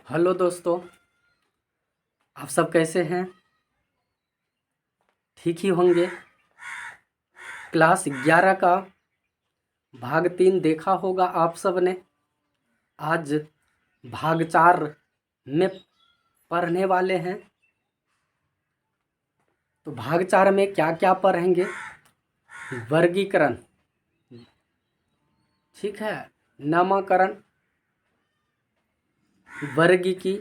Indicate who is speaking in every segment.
Speaker 1: Hello दोस्तों, आप सब कैसे हैं? ठीक ही होंगे। क्लास 11 का भाग 3 देखा होगा आप सब ने। आज भाग 4 में पढ़ने वाले हैं। तो भाग 4 में क्या क्या पढ़ेंगे? वर्गीकरण, ठीक है, नामकरण, वर्गीकी,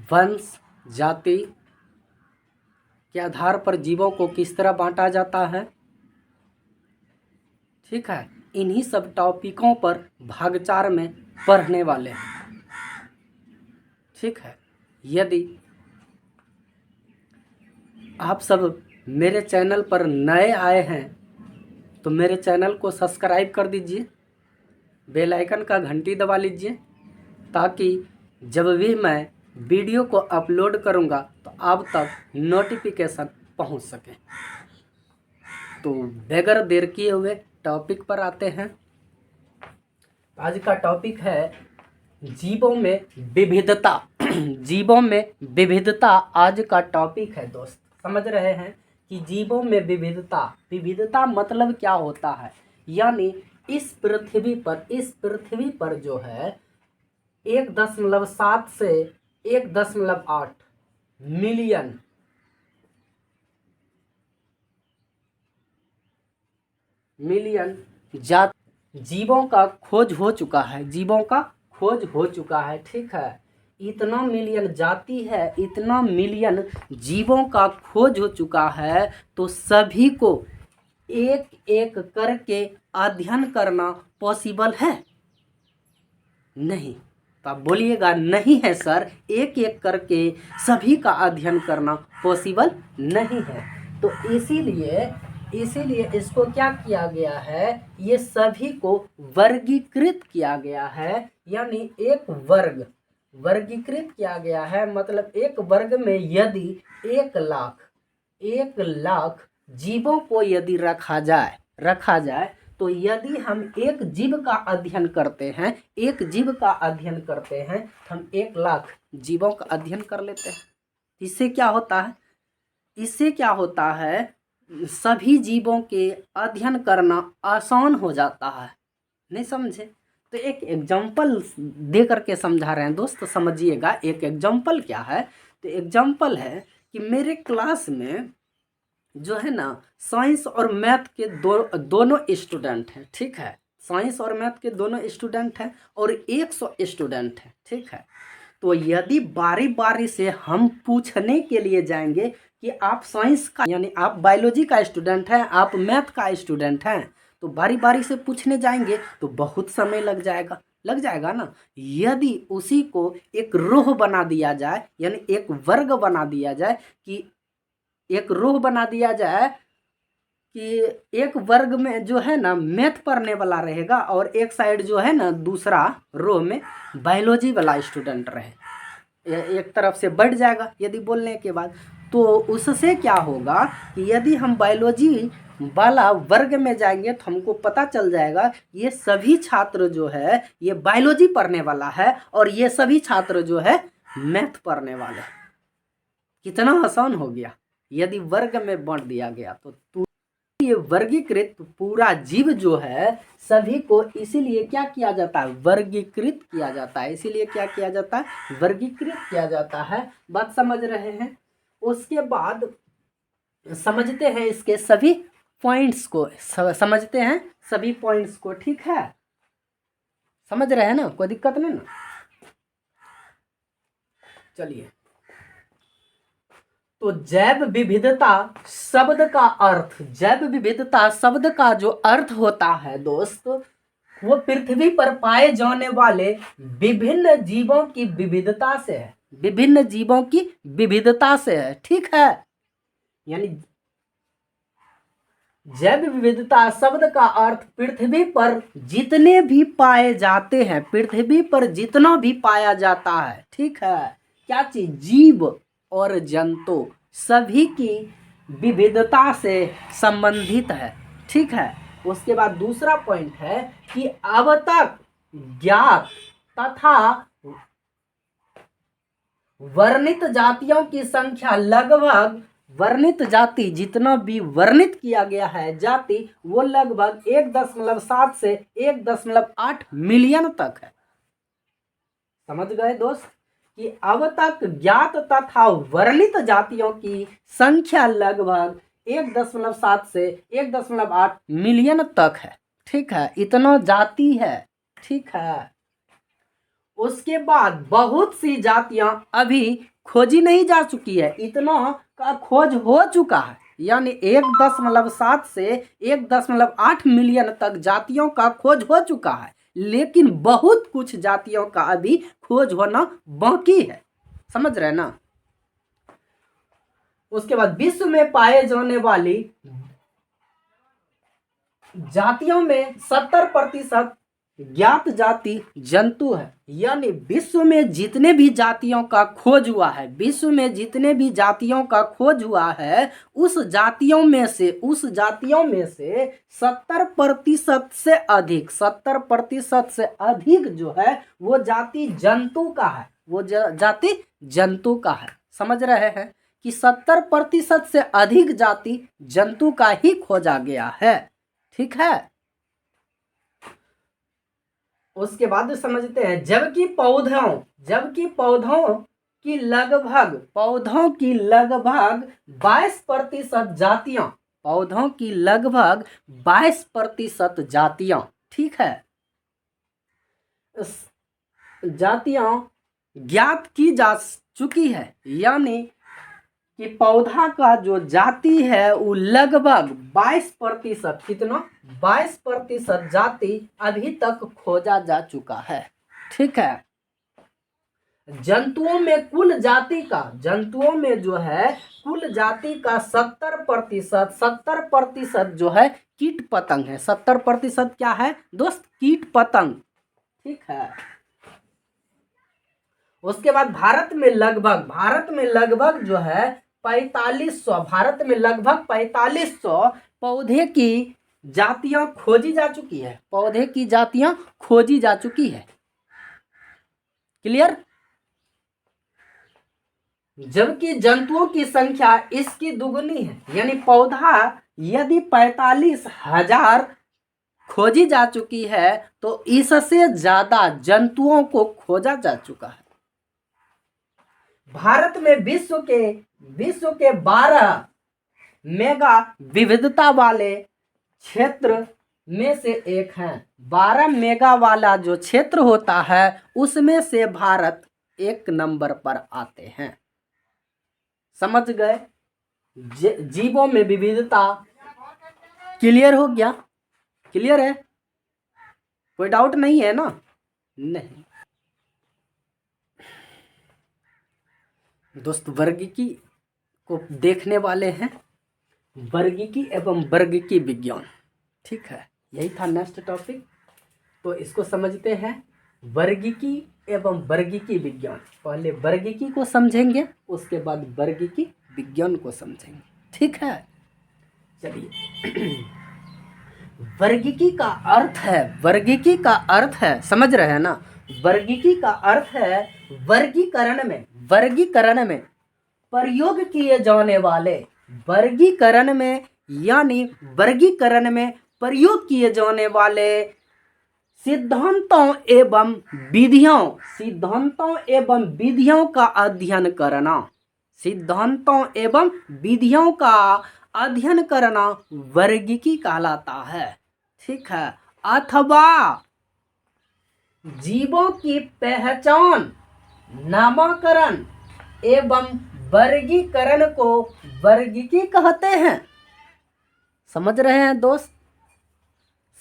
Speaker 1: वंश, जाति के आधार पर जीवों को किस तरह बांटा जाता है। ठीक है, इन्हीं सब टॉपिकों पर भाग 4 में पढ़ने वाले हैं। ठीक है, यदि आप सब मेरे चैनल पर नए आए हैं तो मेरे चैनल को सब्सक्राइब कर दीजिए, बेल आइकन का घंटी दबा लीजिए, ताकि जब भी मैं वीडियो को अपलोड करूंगा तो आप तक नोटिफिकेशन पहुंच सके। तो बगैर देर किए हुए टॉपिक पर आते हैं। आज का टॉपिक है जीवों में विविधता। जीवों में विविधता आज का टॉपिक है दोस्त। समझ रहे हैं कि जीवों में विविधता, विविधता मतलब क्या होता है? यानी इस पृथ्वी पर जो है 1.7 से 1.8 मिलियन जात जीवों का खोज हो चुका है। जीवों का खोज हो चुका है। ठीक है, इतना मिलियन जाति है, इतना मिलियन जीवों का खोज हो चुका है। तो सभी को एक एक करके अध्ययन करना पॉसिबल है? नहीं। तो आप बोलिएगा नहीं है सर, एक एक करके सभी का अध्ययन करना पॉसिबल नहीं है। तो इसीलिए इसको क्या किया गया है? ये सभी को वर्गीकृत किया गया है। यानी एक वर्ग वर्गीकृत किया गया है। मतलब एक वर्ग में यदि 1 लाख जीवों को यदि रखा जाए तो यदि हम एक जीव का अध्ययन करते हैं तो हम 1 लाख जीवों का अध्ययन कर लेते हैं। इससे क्या होता है? सभी जीवों के अध्ययन करना आसान हो जाता है। नहीं समझे? तो एक एग्जाम्पल दे करके समझा रहे हैं दोस्त, समझिएगा। एक एग्जाम्पल क्या है? तो एग्जाम्पल है कि मेरे क्लास में जो है ना साइंस और मैथ के दोनों स्टूडेंट हैं। ठीक है, साइंस और मैथ के दोनों स्टूडेंट हैं और 100 स्टूडेंट हैं। ठीक है, तो यदि बारी बारी से हम पूछने के लिए जाएंगे कि आप साइंस का यानी आप बायोलॉजी का स्टूडेंट हैं, आप मैथ का स्टूडेंट हैं, तो बारी बारी से पूछने जाएंगे तो बहुत समय लग जाएगा ना। यदि उसी को एक रोह बना दिया जाए, यानी एक वर्ग बना दिया जाए कि एक रोह बना दिया जाए कि एक वर्ग में जो है ना मैथ पढ़ने वाला रहेगा और एक साइड जो है ना दूसरा रो में बायोलॉजी वाला स्टूडेंट रहे, एक तरफ से बढ़ जाएगा यदि बोलने के बाद। तो उससे क्या होगा कि यदि हम बायोलॉजी वाला वर्ग में जाएंगे तो हमको पता चल जाएगा ये सभी छात्र जो है ये बायोलॉजी पढ़ने वाला है और ये सभी छात्र जो है मैथ पढ़ने वाले। कितना आसान हो गया यदि वर्ग में बांट दिया गया। तो ये वर्गीकृत पूरा जीव जो है सभी को इसीलिए क्या किया जाता है? वर्गीकृत किया जाता है। इसीलिए क्या किया जाता है? वर्गीकृत किया जाता है। बात समझ रहे हैं? उसके बाद समझते हैं इसके सभी पॉइंट्स को, समझते हैं सभी पॉइंट्स को। ठीक है, समझ रहे हैं ना? कोई दिक्कत नहीं ना? चलिए, तो जैव विविधता शब्द का जो अर्थ होता है दोस्त, वो पृथ्वी पर पाए जाने वाले विभिन्न जीवों की विविधता से है। विभिन्न जीवों की विविधता से है। ठीक है, यानी जैव विविधता शब्द का अर्थ पृथ्वी पर जितने भी पाए जाते हैं, पृथ्वी पर जितना भी पाया जाता है। ठीक है, क्या चीज? जीव और जंतु सभी की विविधता से संबंधित है। ठीक है, उसके बाद दूसरा पॉइंट है कि अब तक ज्ञात तथा वर्णित जातियों की संख्या लगभग, वर्णित जाति जितना भी वर्णित किया गया है जाति वो लगभग 1.7 से 1.8 मिलियन तक है। समझ गए दोस्त कि अब तक ज्ञात तथा वर्णित जातियों की संख्या लगभग 1.7 से 1.8 मिलियन तक है। ठीक है, इतना जाति है। ठीक है, उसके बाद बहुत सी जातियां अभी खोजी नहीं जा चुकी है, इतना का खोज हो चुका है, यानी 1.7 से 1.8 मिलियन तक जातियों का खोज हो चुका है, लेकिन बहुत कुछ जातियों का अभी खोज होना बाकी है। समझ रहे ना। उसके बाद विश्व में पाए जाने वाली जातियों में 70% ज्ञात जाति जंतु है, यानी विश्व में जितने भी जातियों का खोज हुआ है, विश्व में जितने भी जातियों का खोज हुआ है उस जातियों में से 70% से अधिक, 70% से अधिक जो है वो जाति जंतु का है, वो जाति जंतु का है। समझ रहे हैं कि 70% से अधिक जाति जंतु का ही खोजा गया है। ठीक है, उसके बाद समझते हैं जबकि पौधों की लगभग 22% जातियां, पौधों की लगभग 22% जातियां, ठीक है, जातियां ज्ञात की जा चुकी है, यानी कि पौधा का जो जाति है वो लगभग 22%, कितना 22% जाति अभी तक खोजा जा चुका है। ठीक है, जंतुओं में कुल जाति का, जंतुओं में जो है कुल जाति का 70% जो है कीट पतंग है। 70% क्या है दोस्त? कीट पतंग। ठीक है, उसके बाद भारत में लगभग जो है 4500, भारत में लगभग 4500 पौधे की जातियां खोजी जा चुकी है, पौधे की जातियां खोजी जा चुकी है। क्लियर? जबकि जंतुओं की संख्या इसकी दुगनी है, यानी पौधा यदि 45,000 खोजी जा चुकी है तो इससे ज्यादा जंतुओं को खोजा जा चुका है। भारत में विश्व के 12 मेगा विविधता वाले क्षेत्र में से एक है। 12 मेगा वाला जो क्षेत्र होता है उसमें से भारत 1 नंबर पर आते हैं। समझ गए? जीवों में विविधता। क्लियर हो गया? क्लियर है? कोई डाउट नहीं है ना? नहीं दोस्त, वर्गीकी को देखने वाले हैं, वर्गीकी एवं वर्गीकी विज्ञान। ठीक है, यही था नेक्स्ट टॉपिक। तो इसको समझते हैं, वर्गीकी एवं वर्गीकी विज्ञान। पहले वर्गीकी को समझेंगे, उसके बाद वर्गीकी विज्ञान को समझेंगे। ठीक है, चलिए। वर्गीकी का अर्थ है, वर्गीकी का अर्थ है, समझ रहे हैं ना? वर्गीकी का अर्थ है वर्गीकरण में प्रयोग किए जाने वाले, वर्गीकरण में यानी वर्गीकरण में प्रयोग किए जाने वाले सिद्धांतों एवं विधियों का अध्ययन करना, सिद्धांतों एवं विधियों का अध्ययन करना वर्गीकी कहलाता है। ठीक है, अथवा जीवों की पहचान, नामकरण एवं वर्गीकरण को वर्गीकी कहते हैं। समझ रहे हैं दोस्त?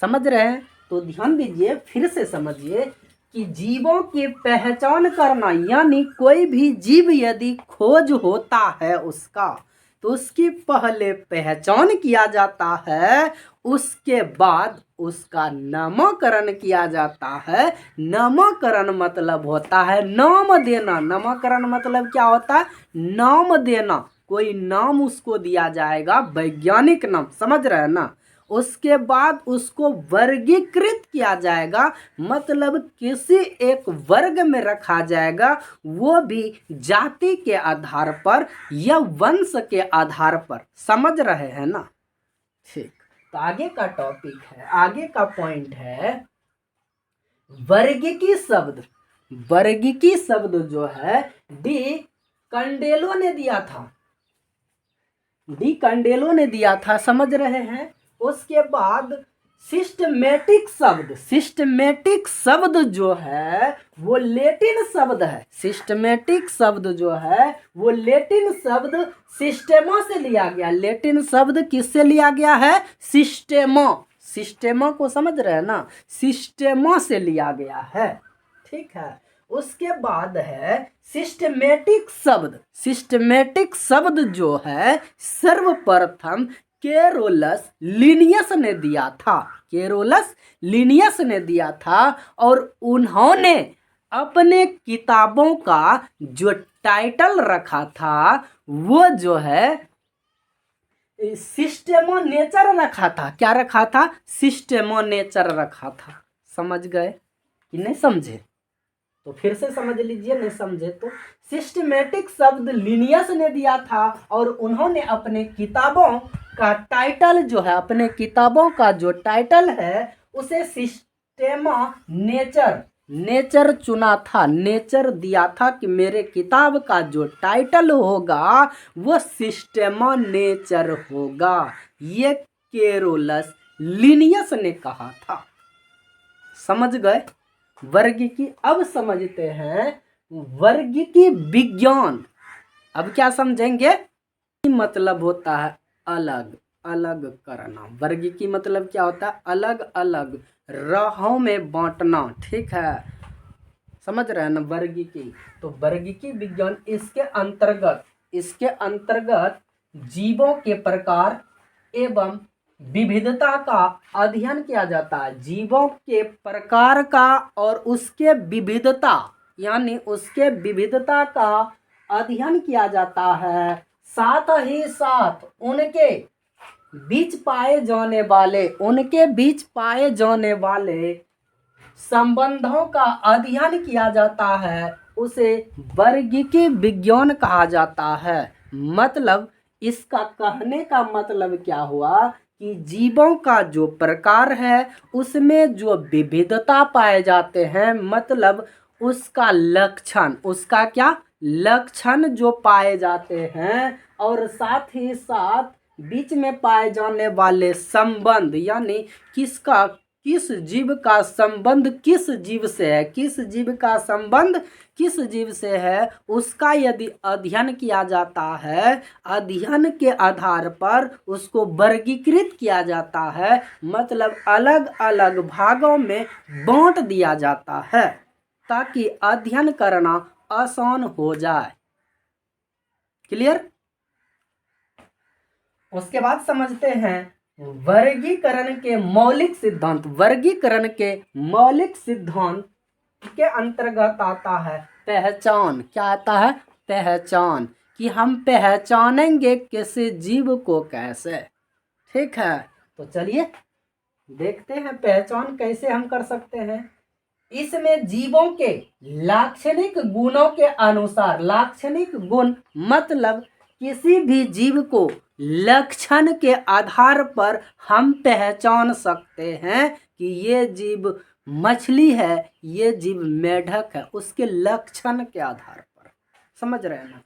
Speaker 1: समझ रहे हैं? तो ध्यान दीजिए, फिर से समझिए कि जीवों की पहचान करना, यानी कोई भी जीव यदि खोज होता है उसका, तो उसकी पहले पहचान किया जाता है, उसके बाद उसका नामकरण किया जाता है। नामकरण मतलब होता है नाम देना। नामकरण मतलब क्या होता है? नाम देना। कोई नाम उसको दिया जाएगा, वैज्ञानिक नाम। समझ रहे हैं ना? उसके बाद उसको वर्गीकृत किया जाएगा, मतलब किसी एक वर्ग में रखा जाएगा, वो भी जाति के आधार पर या वंश के आधार पर। समझ रहे हैं ना? ठीक, तो आगे का टॉपिक है, आगे का पॉइंट है वर्गीकी शब्द। वर्गीकी शब्द जो है डी कंडेलो ने दिया था, डी कंडेलो ने दिया था, समझ रहे हैं? उसके बाद सिस्टमेटिक शब्द, सिस्टमेटिक शब्द जो है वो लेटिन शब्द है। सिस्टमेटिक शब्द जो है वो लेटिन शब्द सिस्टेमा से लिया गया। लेटिन शब्द किससे लिया गया है? सिस्टेमा। सिस्टेमा को समझ रहे हैं ना? सिस्टेमा से लिया गया है। ठीक है, उसके बाद है सिस्टमेटिक शब्द। सिस्टमेटिक शब्द जो है सर्वप्रथम केरोलस लिनियस ने दिया था। केरोलस लिनियस ने दिया था और उन्होंने अपने किताबों का जो टाइटल रखा था वो जो है सिस्टेमो नेचर रखा था। क्या रखा था? सिस्टेमो नेचर रखा था। समझ गए कि नहीं समझे? तो फिर से समझ लीजिए, नहीं समझे तो। सिस्टमेटिक शब्द लिनियस ने दिया था और उन्होंने अपने किताबों का टाइटल जो है, अपने किताबों का जो टाइटल है उसे सिस्टेमा नेचर, नेचर चुना था। नेचर दिया था कि मेरे किताब का जो टाइटल होगा वो सिस्टेमा नेचर होगा। ये केरोलस लिनियस ने कहा था। समझ गए? वर्गीकी। अब समझते हैं वर्गीकी विज्ञान। अब क्या समझेंगे? मतलब होता है अलग अलग करना। वर्गीकी मतलब क्या होता है? अलग अलग राहों में बांटना। ठीक है, समझ रहे हैं ना? वर्गीकी। तो वर्गीकी विज्ञान इसके अंतर्गत जीवों के प्रकार एवं विविधता का अध्ययन किया जाता है। जीवों के प्रकार का और उसके विविधता, यानी उसके विविधता का अध्ययन किया जाता है। साथ ही साथ उनके बीच पाए जाने वाले संबंधों का अध्ययन किया जाता है। उसे वर्गीकी विज्ञान कहा जाता है। मतलब इसका कहने का मतलब क्या हुआ कि जीवों का जो प्रकार है उसमें जो विविधता पाए जाते हैं, मतलब उसका लक्षण, उसका क्या लक्षण जो पाए जाते हैं, और साथ ही साथ बीच में पाए जाने वाले संबंध, यानी किस जीव का संबंध किस जीव से है, किस जीव का संबंध किस जीव से है, उसका यदि अध्ययन किया जाता है, अध्ययन के आधार पर उसको वर्गीकृत किया जाता है, मतलब अलग अलग भागों में बांट दिया जाता है ताकि अध्ययन करना आसान हो जाए। क्लियर? उसके बाद समझते हैं वर्गीकरण के मौलिक सिद्धांत। वर्गीकरण के मौलिक सिद्धांत के अंतर्गत आता है पहचान। क्या आता है? पहचान, कि हम पहचानेंगे किसी जीव को कैसे। ठीक है, तो चलिए देखते हैं पहचान कैसे हम कर सकते हैं। इसमें जीवों के लाक्षणिक गुणों के अनुसार, लाक्षणिक गुण मतलब किसी भी जीव को लक्षण के आधार पर हम पहचान सकते हैं कि ये जीव मछली है, ये जीव मेढक है, उसके लक्षण के आधार पर। समझ रहे हैं ना?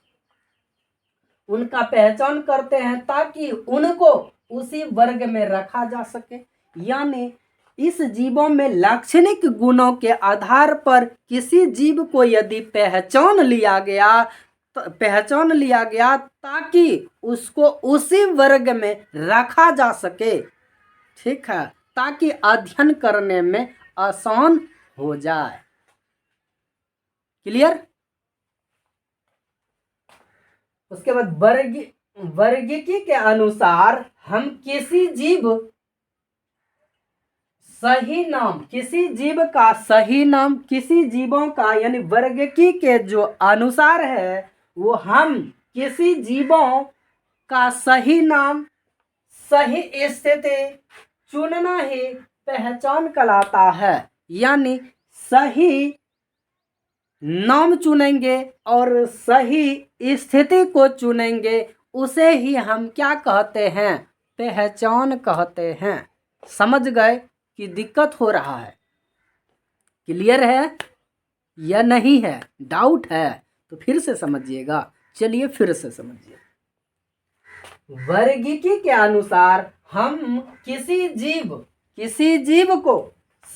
Speaker 1: उनका पहचान करते हैं ताकि उनको उसी वर्ग में रखा जा सके। यानी इस जीवों में लाक्षणिक गुणों के आधार पर किसी जीव को यदि पहचान लिया गया ताकि उसको उसी वर्ग में रखा जा सके। ठीक है, ताकि अध्ययन करने में आसान हो जाए। क्लियर? उसके बाद वर्गीकी के अनुसार हम किसी जीवों का यानी वर्गीकी के जो अनुसार है वो हम किसी जीवों का सही नाम, सही स्थिति चुनना ही पहचान कहलाता है। यानी सही नाम चुनेंगे और सही स्थिति को चुनेंगे, उसे ही हम क्या कहते हैं, पहचान कहते हैं। समझ गए कि दिक्कत हो रहा है? क्लियर है या नहीं है? डाउट है तो फिर से समझिएगा। चलिए फिर से समझिए। वर्गीकी के अनुसार हम किसी जीव को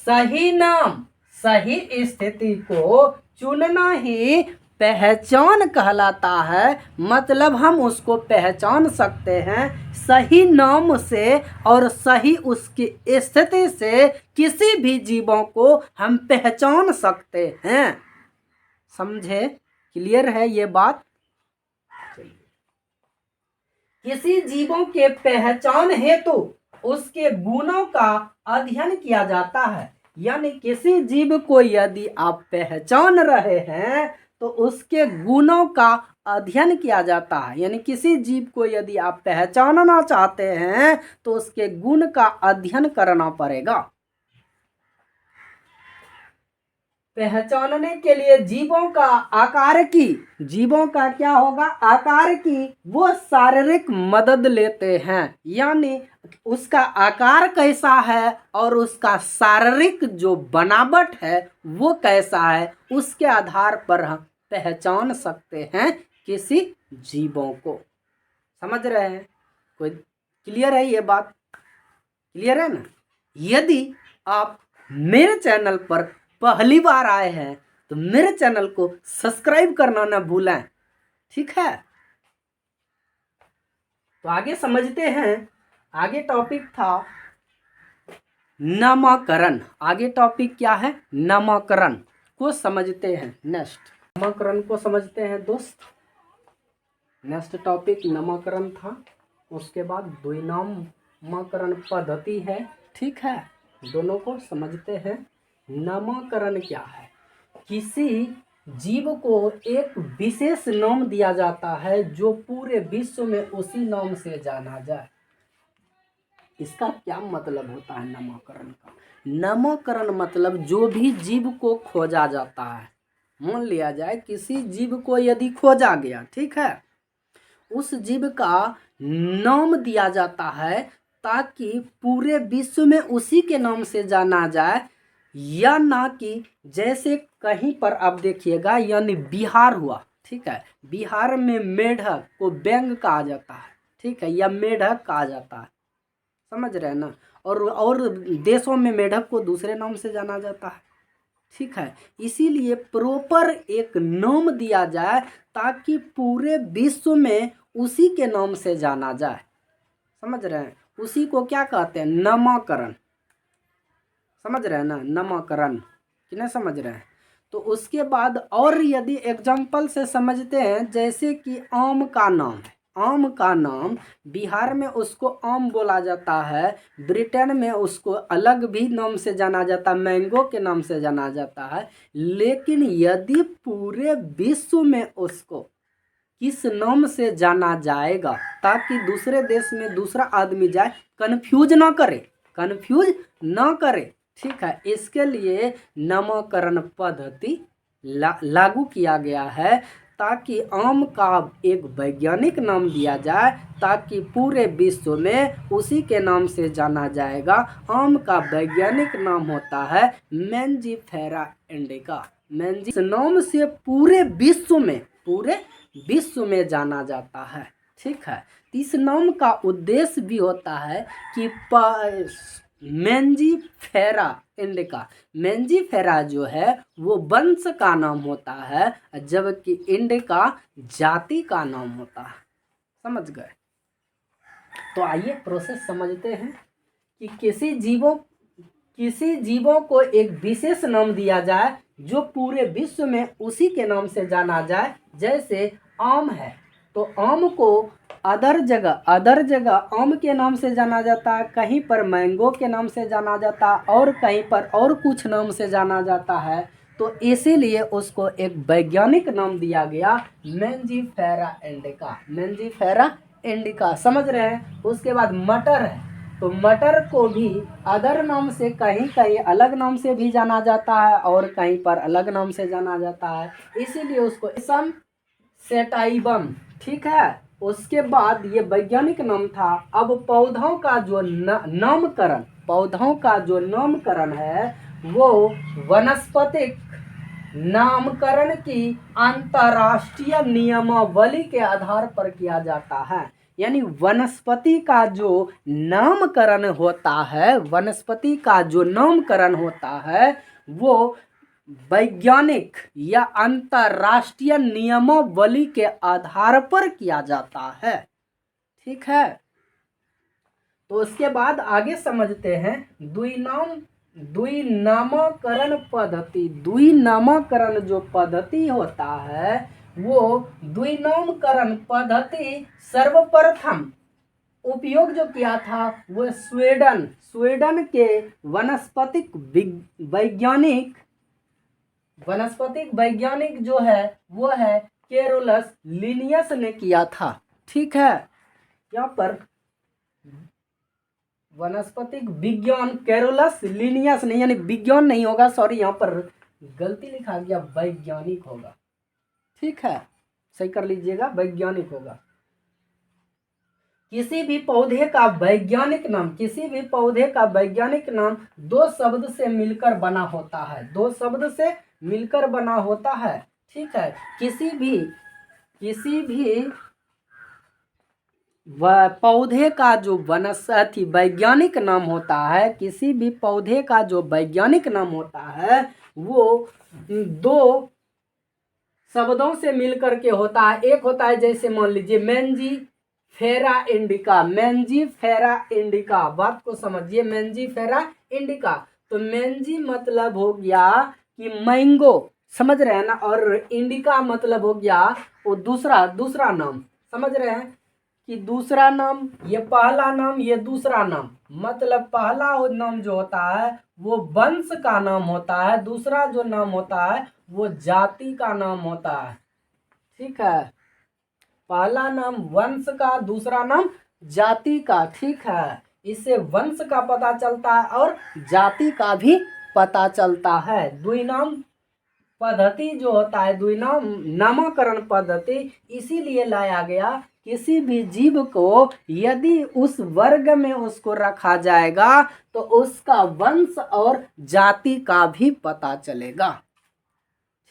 Speaker 1: सही नाम, सही स्थिति को चुनना ही पहचान कहलाता है। मतलब हम उसको पहचान सकते हैं सही नाम से और सही उसकी स्थिति से। किसी भी जीवों को हम पहचान सकते हैं। समझे? क्लियर है ये बात? किसी जीवों के पहचान हेतु उसके गुणों का अध्ययन किया जाता है। यानी किसी जीव को यदि आप पहचान रहे हैं तो उसके गुणों का अध्ययन किया जाता है। यानी किसी जीव को यदि आप पहचानना चाहते हैं तो उसके गुण का अध्ययन करना पड़ेगा। पहचानने के लिए जीवों का आकार की, जीवों का क्या होगा, आकार की वो शारीरिक मदद लेते हैं। यानी उसका आकार कैसा है और उसका शारीरिक जो बनावट है वो कैसा है, उसके आधार पर हम पहचान सकते हैं किसी जीवों को। समझ रहे हैं? कोई क्लियर है ये बात? क्लियर है ना? यदि आप मेरे चैनल पर पहली बार आए हैं तो मेरे चैनल को सब्सक्राइब करना ना भूलें। ठीक है? तो आगे समझते हैं। आगे टॉपिक था नामकरण। आगे टॉपिक क्या है? नामकरण को समझते हैं। नेक्स्ट नामकरण को समझते हैं दोस्त। नेक्स्ट टॉपिक नामकरण था। उसके बाद द्विनामकरण पद्धति है। ठीक है? दोनों को समझते हैं। नामकरण क्या है? किसी जीव को एक विशेष नाम दिया जाता है जो पूरे विश्व में उसी नाम से जाना जाए। इसका क्या मतलब होता है नामकरण का? नामकरण मतलब जो भी जीव को खोजा जाता है, मान लिया जाए किसी जीव को यदि खोजा गया, ठीक है, उस जीव का नाम दिया जाता है ताकि पूरे विश्व में उसी के नाम से जाना जाए। या ना कि जैसे कहीं पर आप देखिएगा, यानी बिहार हुआ, ठीक है, बिहार में मेढक को बैंग कहा जाता है, ठीक है, या मेढक कहा जाता है। समझ रहे हैं ना? और देशों में मेढक को दूसरे नाम से जाना जाता है। ठीक है, इसीलिए प्रॉपर एक नाम दिया जाए ताकि पूरे विश्व में उसी के नाम से जाना जाए। समझ रहे हैं? उसी को क्या कहते हैं? नामकरण। समझ रहे हैं ना? नामकरण कि नहीं समझ रहे हैं? तो उसके बाद और यदि एग्जाम्पल से समझते हैं, जैसे कि आम का नाम है। आम का नाम बिहार में उसको आम बोला जाता है, ब्रिटेन में उसको अलग भी नाम से जाना जाता है, मैंगो के नाम से जाना जाता है। लेकिन यदि पूरे विश्व में उसको किस नाम से जाना जाएगा ताकि दूसरे देश में दूसरा आदमी जाए कंफ्यूज ना करे, ठीक है, इसके लिए नामकरण पद्धति लागू किया गया है ताकि आम का एक वैज्ञानिक नाम दिया जाए ताकि पूरे विश्व में उसी के नाम से जाना जाएगा। आम का वैज्ञानिक नाम होता है मैंजीफेरा इंडिका। इस नाम से पूरे विश्व में जाना जाता है। ठीक है, इस नाम का उद्देश्य भी होता है कि मैंजीफेरा इंडिका, मैंजीफेरा जो है वो वंश का नाम होता है, जबकि इंडिका जाति का नाम होता है। समझ गए? तो आइए प्रोसेस समझते हैं कि किसी जीवों को एक विशेष नाम दिया जाए जो पूरे विश्व में उसी के नाम से जाना जाए। जैसे आम है तो आम को अदर जगह आम के नाम से जाना जाता है, कहीं पर मैंगो के नाम से जाना जाता है और कहीं पर और कुछ नाम से जाना जाता है। तो इसीलिए उसको एक वैज्ञानिक नाम दिया गया मैंजीफेरा इंडिका। समझ रहे हैं? उसके बाद मटर है तो मटर को भी अदर नाम से कहीं कहीं अलग नाम से भी जाना जाता है और कहीं पर अलग नाम से जाना जाता है, इसीलिए उसको सम सेटाइबम, ठीक है। उसके बाद ये वैज्ञानिक नाम था। अब पौधों का जो नामकरण, पौधों का जो नामकरण है वो वनस्पतिक नामकरण की अंतरराष्ट्रीय नियमावली के आधार पर किया जाता है। यानी वनस्पति का जो नामकरण होता है, वनस्पति का जो नामकरण होता है वो वैज्ञानिक या अंतरराष्ट्रीय नियमावली के आधार पर किया जाता है, ठीक है। तो उसके बाद आगे समझते हैं द्विनामकरण पद्धति। द्विनामकरण जो पद्धति होता है वो द्विनामकरण पद्धति सर्वप्रथम उपयोग जो किया था वो स्वीडन के वनस्पतिक वैज्ञानिक जो है वो है कैरोलस लिनियस ने किया था, ठीक है। यहाँ पर वनस्पतिक विज्ञान कैरोलस लिनियस नहीं, यानी विज्ञान नहीं होगा, सॉरी यहाँ पर गलती लिखा गया, वैज्ञानिक होगा, ठीक है, सही कर लीजिएगा, वैज्ञानिक होगा। किसी भी पौधे का वैज्ञानिक नाम, किसी भी पौधे का वैज्ञानिक नाम दो शब्द से मिलकर बना होता है, दो शब्द से मिलकर बना होता है, ठीक है। किसी भी पौधे का जो वनस्पति वैज्ञानिक नाम होता है, किसी भी पौधे का जो वैज्ञानिक नाम होता है वो दो शब्दों से मिलकर के होता है। एक होता है जैसे मान लीजिए मैंजीफेरा इंडिका, मैंजीफेरा इंडिका, बात को समझिए, मैंजीफेरा इंडिका। तो मैंजी मतलब हो गया कि मैंगो, समझ रहे हैं ना, और इंडिका मतलब हो गया वो दूसरा नाम, समझ रहे हैं कि दूसरा नाम, ये पहला नाम, ये दूसरा नाम, मतलब पहला नाम जो होता है वो वंश का नाम होता है, दूसरा जो नाम होता है वो जाति का नाम होता है, ठीक है। पहला नाम वंश का, दूसरा नाम जाति का, ठीक है। इससे वंश का पता चलता है और जाति का भी पता चलता है। द्विनाम पद्धति जो होता है, नामकरण पद्धति इसीलिए लाया गया, किसी भी जीव को यदि उस वर्ग में उसको रखा जाएगा तो उसका वंश और जाति का भी पता चलेगा,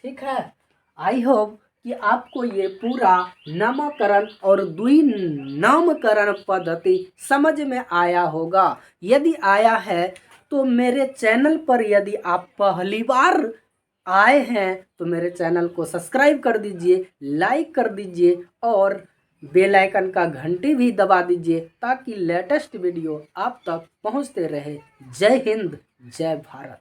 Speaker 1: ठीक है। आई होप कि आपको ये पूरा नामकरण और द्विनामकरण पद्धति समझ में आया होगा। यदि आया है तो मेरे चैनल पर यदि आप पहली बार आए हैं तो मेरे चैनल को सब्सक्राइब कर दीजिए, लाइक कर दीजिए और बेल आइकन का घंटी भी दबा दीजिए ताकि लेटेस्ट वीडियो आप तक पहुंचते रहे। जय हिंद, जय भारत।